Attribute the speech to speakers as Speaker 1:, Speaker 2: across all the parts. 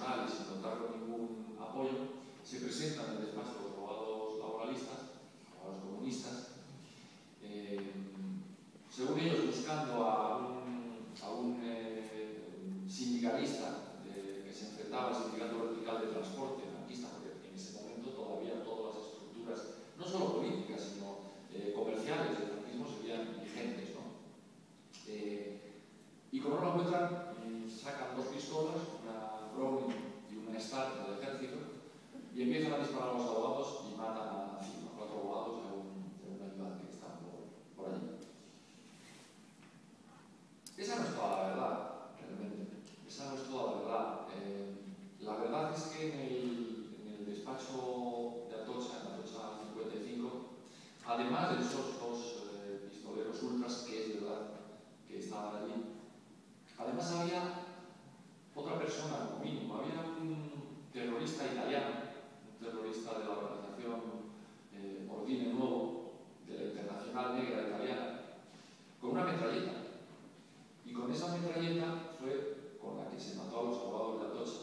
Speaker 1: personal y sin contar con ningún apoyo, se presentan en el despacho de los abogados laboralistas, abogados comunistas, según ellos buscando a un sindicalista que se enfrentaba al sindicato vertical de transporte franquista, porque en ese momento todavía todas las estructuras, no solo políticas, sino comerciales del franquismo serían vigentes, ¿no? Y como no lo encuentran, sacan dos pistolas, una Browning y una Star del ejército, y empiezan a disparar a los abogados y matan a 4 abogados de un ayudante que estaba por allí. Esa no es toda la verdad, realmente. Esa no es toda la verdad. La verdad es que en el despacho de Atocha, en Atocha 55, además de esos dos pistoleros ultras, que es verdad que estaban allí, además había otra persona, como mínimo. Había un terrorista italiano, un terrorista de la organización Ordine Nuevo, de la Internacional Negra Italiana, con una metralleta. Y con esa metralleta fue con la que se mató a los abogados de Atocha.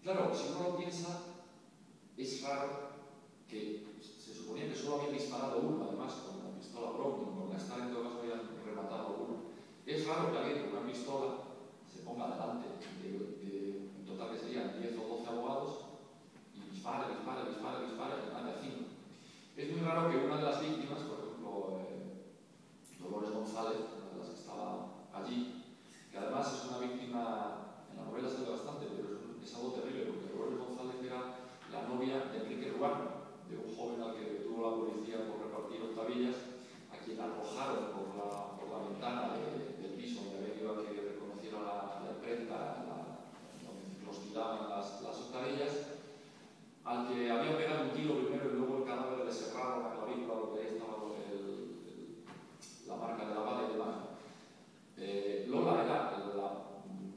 Speaker 1: Claro, si uno lo piensa, es raro que se suponía que solo había disparado uno, además, con la pistola Browning, con la Star en todo caso habían rematado uno. Es raro que alguien con una pistola se ponga delante en total que serían 10 o 12 abogados y dispare y mate a 5. Es muy raro que una de las víctimas, por ejemplo, Dolores González, una de las que estaba allí, que además es una víctima, en la novela sale bastante, pero es algo terrible, porque Dolores González era la novia de Enrique Ruano, de un joven al que detuvo la policía por repartir octavillas, a quien arrojaron por la ventana del piso donde había ido a que reconociera la imprenta, donde los tiraban las octavillas, al que había pegado un tiro primero y luego el cadáver le cerraron la clavícula donde ahí estaba la marca de la bala y demás. Lola era la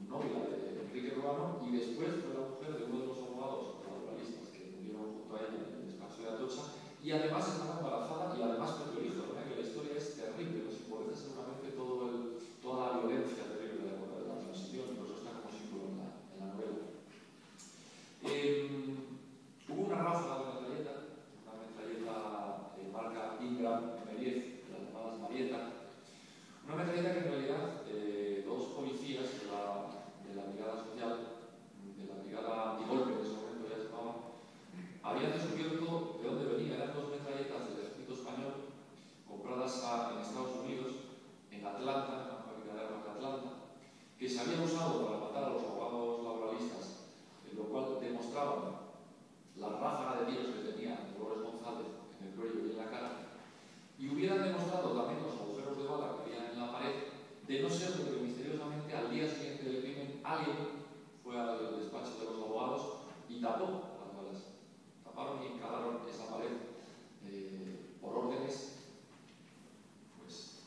Speaker 1: novia de Enrique Ruano y después fue la mujer de uno de los abogados laboralistas que murieron junto a ella en el despacho de Atocha, y además estaba embarazada y además perdió el hijo. Que la historia es terrible, nos simboliza seguramente toda la violencia terrible de la transición, y por eso está como símbolo en la novela. Hubo una ráfaga de metralleta marca Ingram M10, las llamadas Marietta, una metralleta que en realidad dos policías de la brigada social, de la brigada antigolpe en ese momento ya se llamaba, habían descubierto de dónde venían. Eran dos metralletas del ejército español compradas en Estados Unidos, en Atlanta, en la fábrica de armas de Atlanta, que se habían usado para matar a los abogados laboralistas, en lo cual demostraban la ráfaga de tiros que tenía Dolores González en el cuello y en la cara, y hubieran demostrado también los agujeros de bala que había en la pared, de no ser porque misteriosamente al día siguiente del crimen alguien fue al despacho de los abogados y tapó las balas. Taparon y encalaron esa pared por órdenes, pues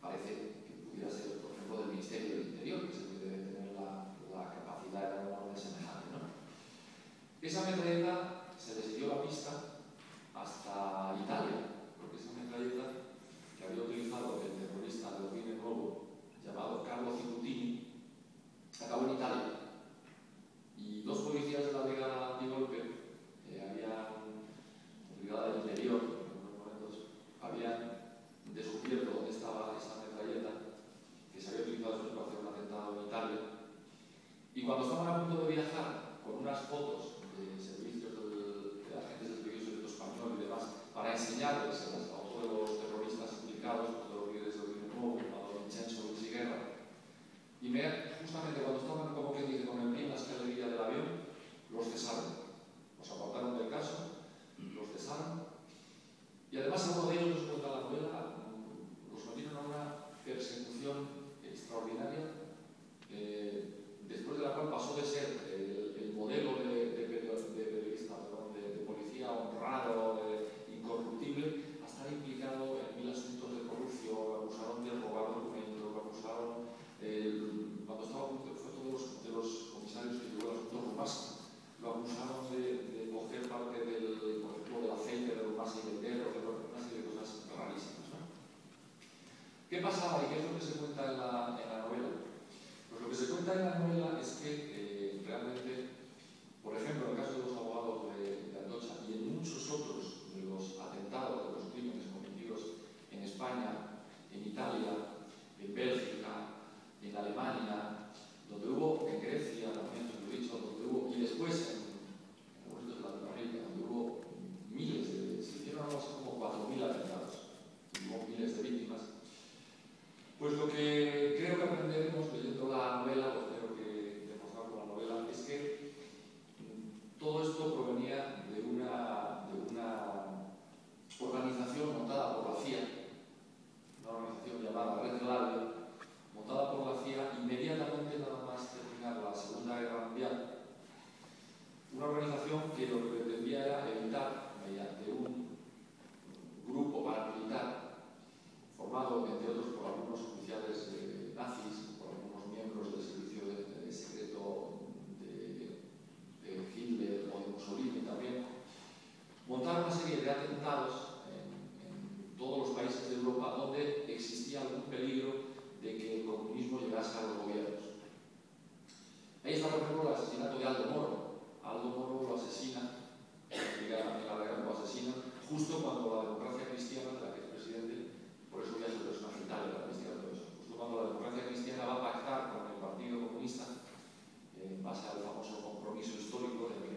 Speaker 1: parece que pudiera ser, por ejemplo, del Ministerio del Interior, que se puede tener la capacidad de una orden semejante, ¿no? Esa metralleta se les dio la pista hasta Italia, porque esa metralleta que había utilizado el terrorista de Ordine Nuevo llamado Carlo Ciputini acabó en Italia, y dos policías de la brigada antigolpe brigada del interior, en unos momentos, habían descubierto dónde estaba esa metralleta que se había utilizado después para hacer un atentado en Italia, y cuando estaban a punto de viajar con unas fotos de servicios de agentes del Servicio Secreto Español y demás para enseñarles a otro de los terroristas implicados, otro de los líderes de Ordine Nuevo, llamado Vincenzo Luis Guerra, y justamente cuando estaban, como que dice, con el pie en la escalería del avión, los cesaron, los apartaron del caso, los cesaron, y además a uno de ellos, nos cuenta la novela, los metieron a una persecución extraordinaria, después de la cual pasó de ser el modelo de periodista, de policía honrado, incorruptible, a estar implicado en 1000 asuntos de corrupción. Lo acusaron de robar documentos, lo acusaron, cuando estaba a punto, fue todo Mundial, una organización que lo que pretendía era evitar, mediante un grupo paramilitar formado, entre otros, por algunos oficiales nazis, por algunos miembros del servicio secreto de Hitler o de Mussolini también, montar una serie de atentados en todos los países de Europa donde existía algún peligro de que el comunismo llegase a los gobiernos. Ahí está, por ejemplo, el asesinato de Aldo Moro. Aldo Moro lo asesina, lo asesina justo cuando la democracia cristiana, de la que es presidente, por eso ya es un personaje vital de la cristiana, todo eso, justo cuando la democracia cristiana va a pactar con el Partido Comunista, en base al famoso compromiso histórico del